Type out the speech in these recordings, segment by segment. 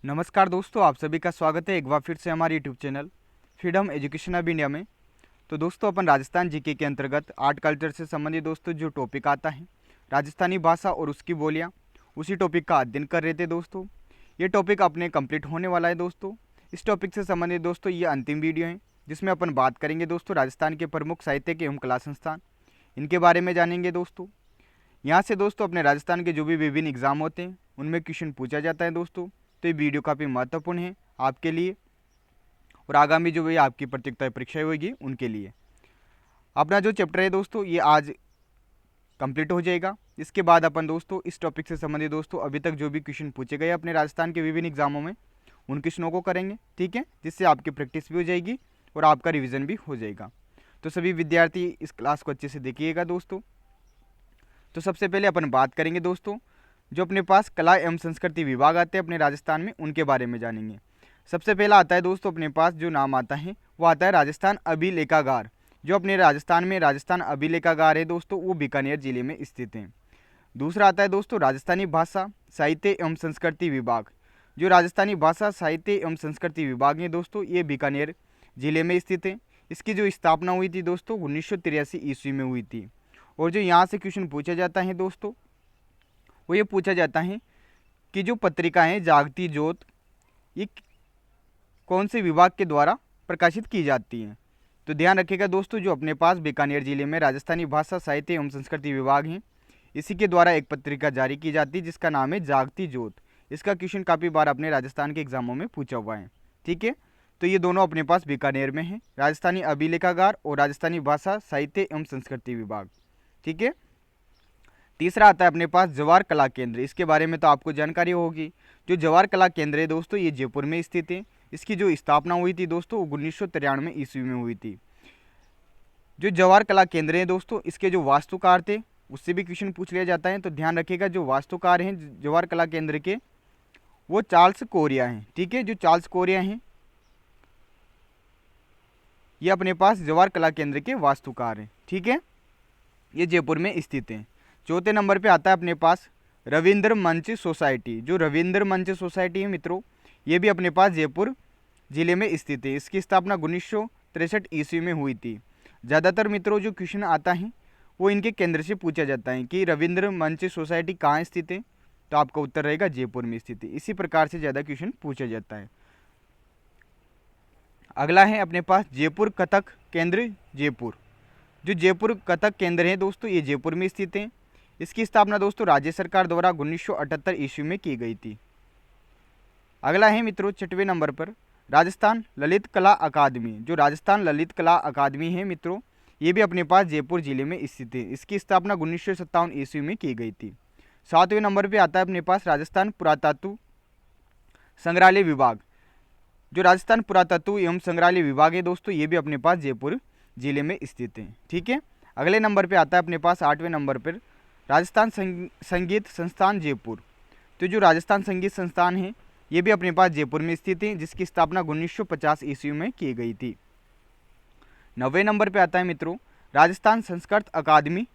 नमस्कार दोस्तों, आप सभी का स्वागत है एक बार फिर से हमारे YouTube channel freedom education of India में। तो दोस्तों, अपन राजस्थान जीके के अंतर्गत आर्ट कल्चर से संबंधित दोस्तों जो टॉपिक आता है राजस्थानी भाषा और उसकी बोलियां, उसी टॉपिक का अध्ययन कर रहे थे दोस्तों। ये टॉपिक अपने कंप्लीट होने वाला है दोस्तों। इस टॉपिक से संबंधित दोस्तों ये अंतिम वीडियो है जिसमें अपन बात करेंगे दोस्तों राजस्थान के प्रमुख साहित्यिक एवं कला संस्थान, इनके बारे में जानेंगे दोस्तों। यहाँ से दोस्तों अपने राजस्थान के जो भी विभिन्न एग्जाम होते हैं उनमें क्वेश्चन पूछा जाता है दोस्तों। तो ये वीडियो काफ़ी महत्वपूर्ण है आपके लिए और आगामी जो भी आपकी प्रतियोगिता परीक्षाएं होगी उनके लिए। अपना जो चैप्टर है दोस्तों ये आज कंप्लीट हो जाएगा। इसके बाद अपन दोस्तों इस टॉपिक से संबंधित दोस्तों अभी तक जो भी क्वेश्चन पूछे गए अपने राजस्थान के विभिन्न एग्जामों में उन क्वेश्चनों को करेंगे, ठीक है, जिससे आपकी प्रैक्टिस भी हो जाएगी और आपका रिविज़न भी हो जाएगा। तो सभी विद्यार्थी इस क्लास को अच्छे से देखिएगा दोस्तों। तो सबसे पहले अपन बात करेंगे दोस्तों जो अपने पास कला एवं संस्कृति विभाग आते हैं अपने राजस्थान में, उनके बारे में जानेंगे। सबसे पहला आता है दोस्तों अपने पास जो नाम आता है वो आता है राजस्थान अभिलेखागार। जो अपने राजस्थान में राजस्थान अभिलेखागार है दोस्तों वो बीकानेर जिले में स्थित है। दूसरा आता है दोस्तों राजस्थानी भाषा साहित्य एवं संस्कृति विभाग। जो राजस्थानी भाषा साहित्य एवं संस्कृति विभाग है दोस्तों ये बीकानेर जिले में स्थित है। इसकी जो स्थापना हुई थी दोस्तों 1983 ईस्वी में हुई थी। और जो यहाँ से क्वेश्चन पूछा जाता है दोस्तों वो ये पूछा जाता है कि जो पत्रिका है जागती ज्योत ये कौन से विभाग के द्वारा प्रकाशित की जाती है। तो ध्यान रखिएगा दोस्तों जो अपने पास बीकानेर जिले में राजस्थानी भाषा साहित्य एवं संस्कृति विभाग है इसी के द्वारा एक पत्रिका जारी की जाती है जिसका नाम है जागती ज्योत। इसका क्वेश्चन काफ़ी बार अपने राजस्थान के एग्जामों में पूछा हुआ है, ठीक है। तो ये दोनों अपने पास बीकानेर में है, राजस्थानी अभिलेखागार और राजस्थानी भाषा साहित्य एवं संस्कृति विभाग, ठीक है। तीसरा आता है अपने पास जवाहर कला केंद्र। इसके बारे में तो आपको जानकारी होगी। जो जवाहर कला केंद्र है दोस्तों ये जयपुर में स्थित है। इसकी जो स्थापना हुई थी दोस्तों 1993 ईस्वी में हुई थी। जो जवाहर कला केंद्र है दोस्तों इसके जो वास्तुकार थे उससे भी क्वेश्चन पूछ लिया जाता है। तो ध्यान रखिएगा जो वास्तुकार हैं जवाहर कला केंद्र के वो चार्ल्स कोरिया हैं, ठीक है। जो चार्ल्स कोरिया हैं ये अपने पास जवाहर कला केंद्र के वास्तुकार हैं, ठीक है। ये जयपुर में स्थित हैं। चौथे नंबर पे आता है अपने पास रविंद्र मंच सोसाइटी। जो रविंद्र मंच सोसाइटी है मित्रों ये भी अपने पास जयपुर जिले में स्थित है। इसकी स्थापना 1963 ईस्वी में हुई थी। ज़्यादातर मित्रों जो क्वेश्चन आता है वो इनके केंद्र से पूछा जाता है कि रविंद्र मंच सोसाइटी कहाँ स्थित है, तो आपका उत्तर रहेगा जयपुर में स्थित है। इसी प्रकार से ज़्यादा क्वेश्चन पूछा जाता है। अगला है अपने पास जयपुर कथक केंद्र जयपुर। जो जयपुर कथक केंद्र है दोस्तों ये जयपुर में स्थित है। इसकी स्थापना दोस्तों राज्य सरकार द्वारा 1978 ईस्वी में की गई थी। अगला है मित्रों 6वें नंबर पर राजस्थान ललित कला अकादमी। जो राजस्थान ललित कला अकादमी है मित्रों ये भी अपने पास जयपुर जिले में स्थित है। इसकी स्थापना 1957 ईस्वी में की गई थी। 7वें नंबर पर आता है अपने पास राजस्थान पुरातत्व संग्रहालय विभाग। जो राजस्थान पुरातत्व एवं संग्रहालय विभाग है दोस्तों ये भी अपने पास जयपुर जिले में स्थित है, ठीक है। अगले नंबर पे आता है अपने पास 8वें नंबर पर राजस्थान संगीत संस्थान जयपुर। तो जो राजस्थान संगीत संस्थान है ये भी अपने पास जयपुर में स्थित है जिसकी स्थापना 1950 ईस्वी में की गई थी। 9वें नंबर पे आता है मित्रों राजस्थान संस्कृत अकादमी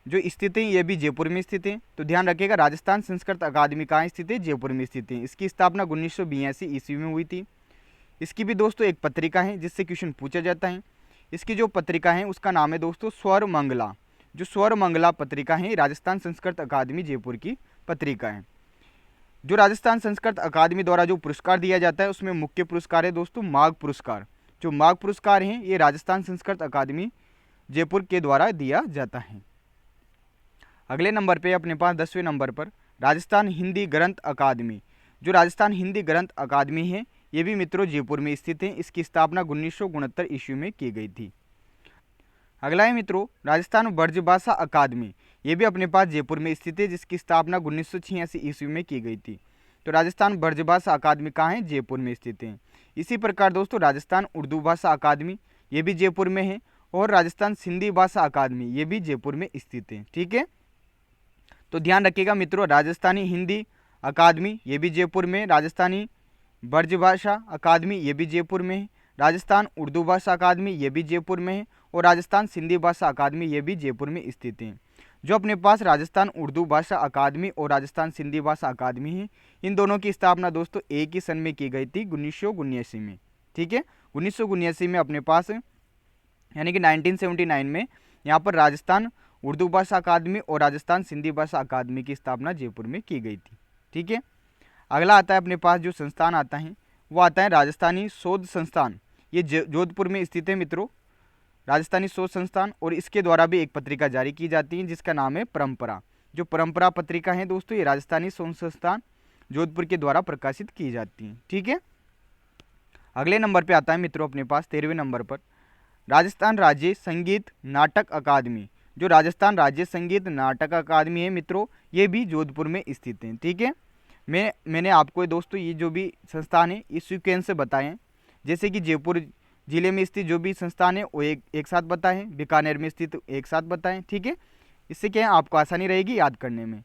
जो स्थित है ये भी जयपुर में स्थित है। तो ध्यान रखिएगा राजस्थान संस्कृत अकादमी कहाँ स्थित है, जयपुर में स्थित है। इसकी स्थापना 1982 ईस्वी में हुई थी। इसकी भी दोस्तों एक पत्रिका है जिससे क्वेश्चन पूछा जाता है। इसकी जो पत्रिका है उसका नाम है दोस्तों स्वर मंगला। जो स्वर मंगला पत्रिका है राजस्थान संस्कृत अकादमी जयपुर की पत्रिका है। जो राजस्थान संस्कृत अकादमी द्वारा जो पुरस्कार दिया जाता है उसमें मुख्य पुरस्कार है दोस्तों माघ पुरस्कार। जो माघ पुरस्कार हैं ये राजस्थान संस्कृत अकादमी जयपुर के द्वारा दिया जाता है। अगले नंबर पे अपने पास 10वें नंबर पर राजस्थान हिंदी ग्रंथ अकादमी। जो राजस्थान हिंदी ग्रंथ अकादमी है ये भी मित्रों जयपुर में स्थित है। इसकी स्थापना 1969 ईस्वी में की गई थी। अगला है मित्रों राजस्थान ब्रजभाषा अकादमी। ये भी अपने पास जयपुर में स्थित है जिसकी स्थापना 1986 ईस्वी में की गई थी। तो राजस्थान ब्रजभाषा अकादमी कहाँ है, जयपुर में स्थित है। इसी प्रकार दोस्तों राजस्थान उर्दू भाषा अकादमी ये भी जयपुर में है और राजस्थान सिंधी भाषा अकादमी ये भी जयपुर में स्थित है, ठीक है। तो ध्यान रखिएगा मित्रों राजस्थानी हिंदी अकादमी ये भी जयपुर में, राजस्थानी ब्रजभाषा अकादमी ये भी जयपुर में है, राजस्थान उर्दू भाषा अकादमी ये भी जयपुर में है और राजस्थान सिंधी भाषा अकादमी ये भी जयपुर में स्थित है। जो अपने पास राजस्थान उर्दू भाषा अकादमी और राजस्थान सिंधी भाषा अकादमी है, इन दोनों की स्थापना दोस्तों एक ही सन में की गई थी, 1979 में। ठीक है, 1979 में अपने पास, यानी कि 1979 में यहाँ पर राजस्थान उर्दू भाषा अकादमी और राजस्थान सिंधी भाषा अकादमी की स्थापना जयपुर में की गई थी। ठीक है, अगला आता है अपने पास जो संस्थान आता है वो आता है राजस्थानी शोध संस्थान। ये जोधपुर में स्थित है मित्रों, राजस्थानी शोध संस्थान, और इसके द्वारा भी एक पत्रिका जारी की जाती है जिसका नाम है परंपरा। जो परंपरा पत्रिका है दोस्तों, ये राजस्थानी शोध संस्थान जोधपुर के द्वारा प्रकाशित की जाती है। ठीक है, अगले नंबर पे आता है मित्रों अपने पास 13वें नंबर पर राजस्थान राज्य संगीत नाटक अकादमी। जो राजस्थान राज्य संगीत नाटक अकादमी है मित्रों, ये भी जोधपुर में स्थित है। ठीक है, मैंने आपको दोस्तों ये जो भी संस्थान है इस सीक्वेंस से बताएं, जैसे कि जयपुर जिले में स्थित जो भी संस्थान है वो एक साथ बताएं, बीकानेर में स्थित एक साथ बताएं। ठीक है, इससे क्या है आपको आसानी रहेगी याद करने में।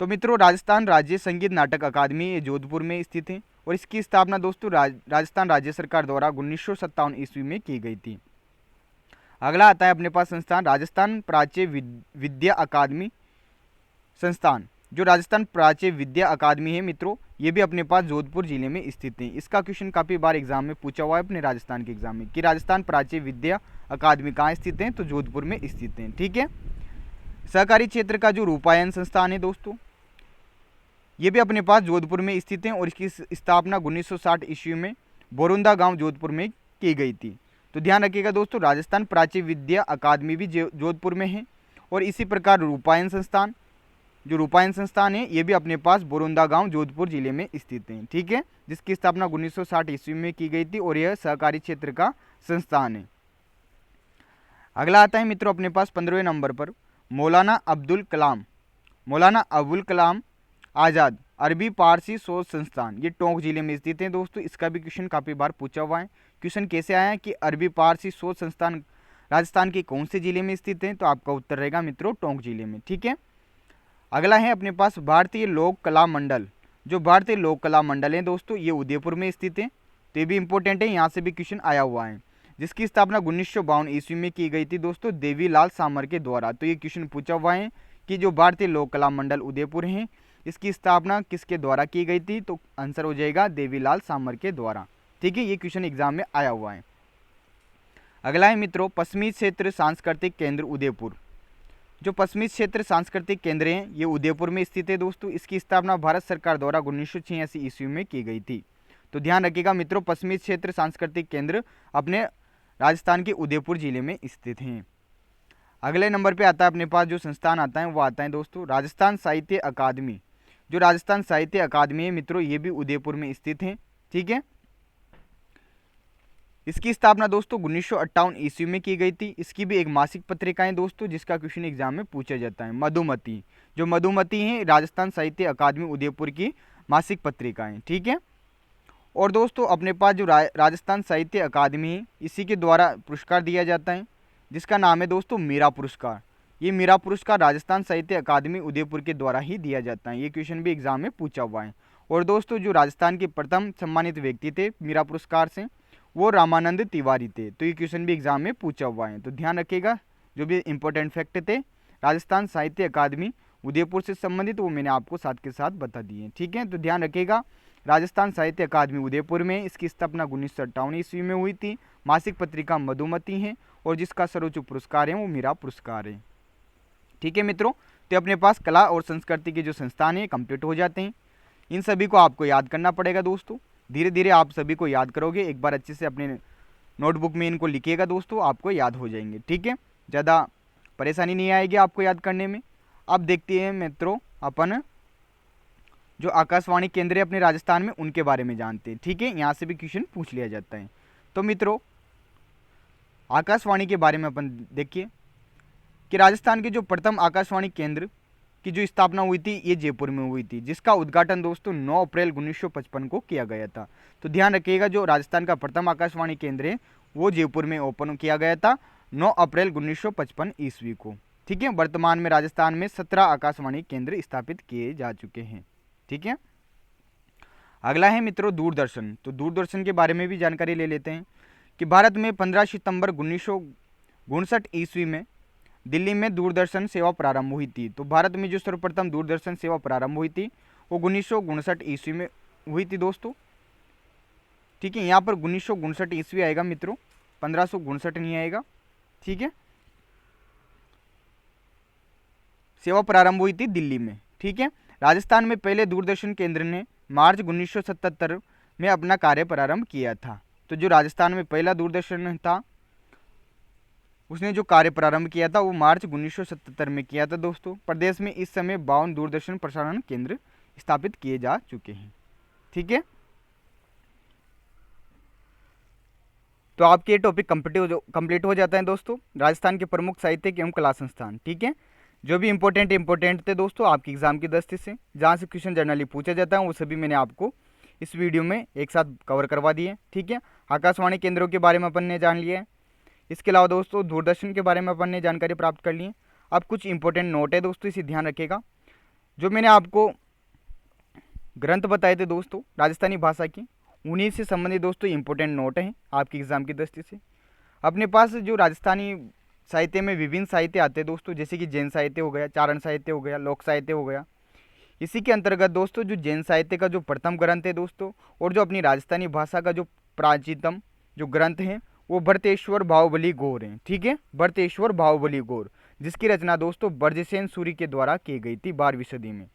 तो मित्रों, राजस्थान राज्य संगीत नाटक अकादमी ये जोधपुर में स्थित है और इसकी स्थापना दोस्तों राजस्थान राज्य सरकार द्वारा 1957 ईस्वी में की गई थी। अगला आता है अपने पास संस्थान राजस्थान प्राच्य विद्या अकादमी संस्थान। जो राजस्थान प्राच्य विद्या अकादमी है मित्रों, ये भी अपने पास जोधपुर जिले में स्थित है। इसका क्वेश्चन काफ़ी बार एग्जाम में पूछा हुआ है अपने राजस्थान के एग्जाम में कि राजस्थान प्राच्य विद्या अकादमी कहाँ स्थित है, तो जोधपुर में स्थित है। ठीक है, सहकारी क्षेत्र का जो रूपायन संस्थान है दोस्तों, ये भी अपने पास जोधपुर में स्थित है और इसकी स्थापना 1960 ईस्वी में बोरुंदा गांव जोधपुर में की गई थी। तो ध्यान रखिएगा दोस्तों, राजस्थान प्राच्य विद्या अकादमी भी जोधपुर में है और इसी प्रकार रूपायन संस्थान, जो रूपायन संस्थान है ये भी अपने पास बोरुंदा गांव जोधपुर जिले में स्थित है। ठीक है, जिसकी स्थापना 1960 ईस्वी में की गई थी और यह सहकारी क्षेत्र का संस्थान है। अगला आता है मित्रों अपने पास 15वें नंबर पर मौलाना अब्दुल कलाम आज़ाद अरबी पारसी शोध संस्थान। ये टोंक जिले में स्थित है दोस्तों। इसका भी क्वेश्चन काफ़ी बार पूछा हुआ है। क्वेश्चन कैसे आया है कि अरबी पारसी शोध संस्थान राजस्थान के कौन से जिले में स्थित है, तो आपका उत्तर रहेगा मित्रों टोंक जिले में। ठीक है, अगला है अपने पास भारतीय लोक कला मंडल। जो भारतीय लोक कला मंडल है दोस्तों, ये उदयपुर में स्थित है। तो ये भी इंपॉर्टेंट है, यहाँ से भी क्वेश्चन आया हुआ है। जिसकी स्थापना 1952 ईस्वी में की गई थी दोस्तों देवीलाल सामर के द्वारा। तो ये क्वेश्चन पूछा हुआ है कि जो भारतीय लोक कला मंडल उदयपुर है इसकी स्थापना किसके द्वारा की गई थी, तो आंसर हो जाएगा देवीलाल सामर के द्वारा। ठीक है, ये क्वेश्चन एग्जाम में आया हुआ है। अगला है मित्रों पश्चिमी क्षेत्र सांस्कृतिक केंद्र उदयपुर। जो पश्चिमी क्षेत्र सांस्कृतिक केंद्र हैं ये उदयपुर में स्थित है दोस्तों। इसकी स्थापना भारत सरकार द्वारा 1986 ईस्वी में की गई थी। तो ध्यान रखिएगा मित्रों, पश्चिमी क्षेत्र सांस्कृतिक केंद्र अपने राजस्थान के उदयपुर जिले में स्थित हैं। अगले नंबर पे आता है अपने पास जो संस्थान आता है वो आता है दोस्तों राजस्थान साहित्य अकादमी। जो राजस्थान साहित्य अकादमी है मित्रों, ये भी उदयपुर में स्थित है। ठीक है, इसकी स्थापना दोस्तों 1958 ईस्वी में की गई थी। इसकी भी एक मासिक पत्रिका है दोस्तों जिसका क्वेश्चन एग्जाम में पूछा जाता है, मधुमती। जो मधुमती है राजस्थान साहित्य अकादमी उदयपुर की मासिक पत्रिका है। ठीक है, और दोस्तों अपने पास जो राजस्थान साहित्य अकादमी है इसी के द्वारा पुरस्कार दिया जाता है जिसका नाम है दोस्तों मीरा पुरस्कार। ये मीरा पुरस्कार राजस्थान साहित्य अकादमी उदयपुर के द्वारा ही दिया जाता है। ये क्वेश्चन भी एग्जाम में पूछा हुआ है। और दोस्तों जो राजस्थान के प्रथम सम्मानित व्यक्ति थे मीरा पुरस्कार से वो रामानंद तिवारी थे। तो ये क्वेश्चन भी एग्जाम में पूछा हुआ है। तो ध्यान रखिएगा, जो भी इंपॉर्टेंट फैक्ट थे राजस्थान साहित्य अकादमी उदयपुर से संबंधित वो मैंने आपको साथ के साथ बता दिए। ठीक है, तो ध्यान रखिएगा राजस्थान साहित्य अकादमी उदयपुर में इसकी स्थापना 1958 ईस्वी में हुई थी। मासिक पत्रिका मधुमती है और जिसका सर्वोच्च पुरस्कार है वो मीरा पुरस्कार है। ठीक है मित्रों, तो अपने पास कला और संस्कृति के जो संस्थान है कंप्लीट हो जाते हैं। इन सभी को आपको याद करना पड़ेगा दोस्तों। धीरे धीरे आप सभी को याद करोगे, एक बार अच्छे से अपने नोटबुक में इनको लिखिएगा दोस्तों, आपको याद हो जाएंगे। ठीक है, ज़्यादा परेशानी नहीं आएगी आपको याद करने में। अब देखते हैं मित्रों अपन जो आकाशवाणी केंद्र है अपने राजस्थान में उनके बारे में जानते हैं। ठीक है, यहाँ से भी क्वेश्चन पूछ लिया जाता है। तो मित्रों आकाशवाणी के बारे में अपन देखिए कि राजस्थान के जो प्रथम आकाशवाणी केंद्र की जो स्थापना हुई थी ये जयपुर में हुई थी, जिसका उद्घाटन दोस्तों 9 अप्रैल 1955 को किया गया था। तो ध्यान रखिएगा, जो राजस्थान का प्रथम आकाशवाणी केंद्र है वो जयपुर में ओपन किया गया था 9 अप्रैल 1955 ईस्वी को। ठीक है, वर्तमान में राजस्थान में 17 आकाशवाणी केंद्र स्थापित किए जा चुके हैं। ठीक है, अगला है मित्रों दूरदर्शन। तो दूरदर्शन के बारे में भी जानकारी ले लेते हैं कि भारत में 15 सितंबर 1959 ईस्वी में दिल्ली में दूरदर्शन सेवा प्रारंभ हुई थी। तो भारत में जो सर्वप्रथम दूरदर्शन सेवा प्रारंभ हुई थी वो 1959 ईस्वी में हुई थी दोस्तों। ठीक है, यहाँ पर 1959 ईस्वी आएगा मित्रों, 1559 नहीं आएगा। ठीक है, सेवा प्रारंभ हुई थी दिल्ली में। ठीक है, राजस्थान में पहले दूरदर्शन केंद्र ने मार्च 1977 में अपना कार्य प्रारंभ किया था। तो जो राजस्थान में पहला दूरदर्शन था उसने जो कार्य प्रारंभ किया था वो मार्च 1977 में किया था दोस्तों। प्रदेश में इस समय 52 दूरदर्शन प्रसारण केंद्र स्थापित किए जा चुके हैं। ठीक है, तो आपके ये टॉपिक कंप्लीट हो जाता है दोस्तों। राजस्थान के प्रमुख साहित्यिक एवं कला संस्थान। ठीक है, जो भी इंपॉर्टेंट थे दोस्तों आपकी एग्जाम की दृष्टि से, जहाँ से क्वेश्चन जनरली पूछा जाता है वो सभी मैंने आपको इस वीडियो में एक साथ कवर करवा दिए। ठीक है, आकाशवाणी केंद्रों के बारे में अपन ने जान लिया है। इसके अलावा दोस्तों दूरदर्शन के बारे में अपन ने जानकारी प्राप्त कर ली है। अब कुछ इंपॉर्टेंट नोट है दोस्तों, इसे ध्यान रखिएगा। जो मैंने आपको ग्रंथ बताए थे दोस्तों राजस्थानी भाषा की, उन्हीं से संबंधित दोस्तों इंपॉर्टेंट नोट हैं आपकी एग्जाम की दृष्टि से। अपने पास जो राजस्थानी साहित्य में विभिन्न साहित्य आते हैं दोस्तों, जैसे कि जैन साहित्य हो गया, चारण साहित्य हो गया, लोक साहित्य हो गया। इसी के अंतर्गत दोस्तों जो जैन साहित्य का जो प्रथम ग्रंथ है दोस्तों, और जो अपनी राजस्थानी भाषा का जो प्राचीनतम जो ग्रंथ है वो भरतेश्वर बाहुबली गौर है। ठीक है, भरतेश्वर बाहुबली गौर, जिसकी रचना दोस्तों ब्रजसेन सूरि के द्वारा की गई थी 12वीं सदी में।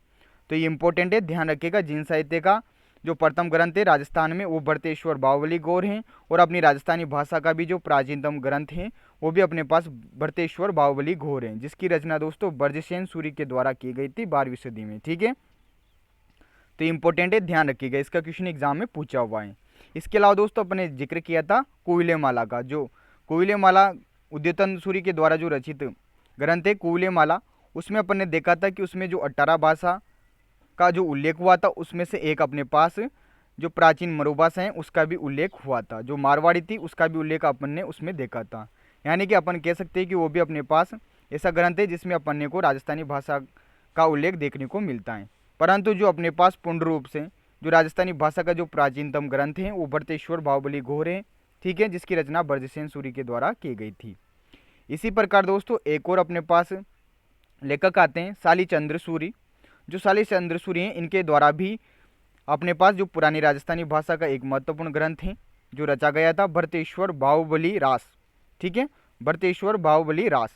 तो ये इंपॉर्टेंट है, ध्यान रखिएगा। जैन साहित्य का जो प्रथम ग्रंथ है राजस्थान में वो भरतेश्वर बाहुबली गौर हैं, और अपनी राजस्थानी भाषा का भी जो प्राचीनतम ग्रंथ है वो भी अपने पास भरतेश्वर बाहुबली गौर हैं, जिसकी रचना दोस्तों ब्रजसेन सूरि के द्वारा की गई थी 12वीं सदी में। ठीक है, तो इंपॉर्टेंट है, ध्यान रखिएगा, इसका क्वेश्चन एग्जाम में पूछा हुआ है। इसके अलावा दोस्तों अपन ने जिक्र किया था कोयलेमाला का, जो कोयलेमाला उद्योतन सूरि के द्वारा जो रचित ग्रंथ है कोयलेमाला, उसमें अपन ने देखा था कि उसमें जो 18 भाषा का जो उल्लेख हुआ था उसमें से एक अपने पास जो प्राचीन मरुभाषा है उसका भी उल्लेख हुआ था, जो मारवाड़ी थी उसका भी उल्लेख अपन ने उसमें देखा था। यानी कि अपन कह सकते हैं कि वो भी अपने पास ऐसा ग्रंथ है जिसमें अपन को राजस्थानी भाषा का उल्लेख देखने को मिलता है। परंतु जो अपने पास पूर्ण रूप से जो राजस्थानी भाषा का जो प्राचीनतम ग्रंथ है वो भरतेश्वर बाहुबली गौर है। ठीक है, जिसकी रचना ब्रजसेन सूरि के द्वारा की गई थी। इसी प्रकार दोस्तों एक और अपने पास लेखक आते हैं शालीचंद्र सूरि। जो शालीचंद्र सूरि हैं इनके द्वारा भी अपने पास जो पुरानी राजस्थानी भाषा का एक महत्वपूर्ण ग्रंथ है जो रचा गया था भरतेश्वर बाहुबली रास। ठीक है, भरतेश्वर बाहुबली रास,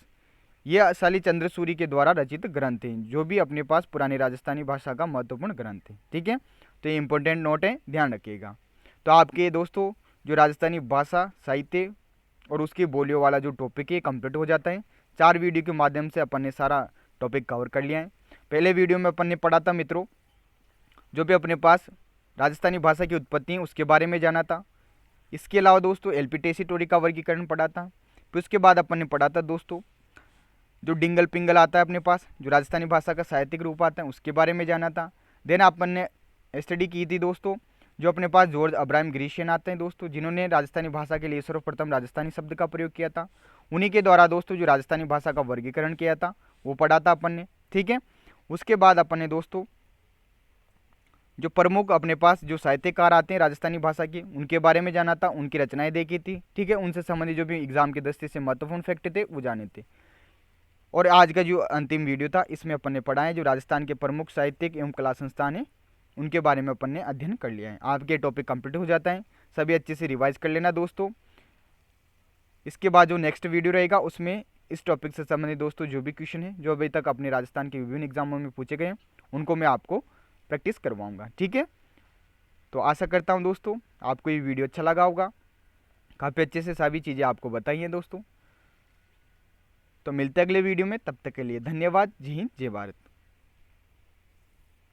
यह शालीचंद्र सूरि के द्वारा रचित ग्रंथ है, जो भी अपने पास पुरानी राजस्थानी भाषा का महत्वपूर्ण ग्रंथ है। ठीक है, तो ये इंपॉर्टेंट नोट है, ध्यान रखिएगा। तो आपके दोस्तों जो राजस्थानी भाषा साहित्य और उसकी बोलियों वाला जो टॉपिक है कंप्लीट हो जाता है। 4 वीडियो के माध्यम से अपन ने सारा टॉपिक कवर कर लिया है। पहले वीडियो में अपन ने पढ़ा था मित्रों जो भी अपने पास राजस्थानी भाषा की उत्पत्ति है उसके बारे में जाना था। इसके अलावा दोस्तों एलपीटेसी टोरी का वर्गीकरण पढ़ा था। फिर उसके बाद अपन ने पढ़ा था दोस्तों जो डिंगल पिंगल आता है अपने पास, जो राजस्थानी भाषा का साहित्यिक रूप आता है उसके बारे में जाना था। देन अपन ने स्टडी की थी दोस्तों जो अपने पास जॉर्ज अब्राहम ग्रीशियन आते हैं दोस्तों, जिन्होंने राजस्थानी भाषा के लिए सर्वप्रथम राजस्थानी शब्द का प्रयोग किया था। उन्हीं के द्वारा दोस्तों जो राजस्थानी भाषा का वर्गीकरण किया था वो पढ़ा था अपन ने। ठीक है, उसके बाद अपन ने दोस्तों जो प्रमुख अपने पास जो साहित्यकार आते हैं राजस्थानी भाषा के उनके बारे में जाना था, उनकी रचनाएं देखी थी। ठीक है, उनसे संबंधित जो भी एग्जाम की दृष्टि से महत्वपूर्ण फैक्ट थे वो जाने थे। और आज का जो अंतिम वीडियो था इसमें अपन ने पढ़ा है जो राजस्थान के प्रमुख साहित्यिक एवं कला संस्थान है उनके बारे में अपन ने अध्ययन कर लिया है। आपके टॉपिक कंप्लीट हो जाता है, सभी अच्छे से रिवाइज कर लेना दोस्तों। इसके बाद जो नेक्स्ट वीडियो रहेगा उसमें इस टॉपिक से संबंधित दोस्तों जो भी क्वेश्चन है जो अभी तक अपने राजस्थान के विभिन्न एग्जामों में पूछे गए हैं उनको मैं आपको प्रैक्टिस करवाऊंगा। ठीक है, तो आशा करता हूं दोस्तों आपको ये वीडियो अच्छा लगा होगा, काफ़ी अच्छे से सभी चीज़ें आपको बताई हैं दोस्तों। तो मिलते हैं अगले वीडियो में, तब तक के लिए धन्यवाद। जय हिंद, जय भारत।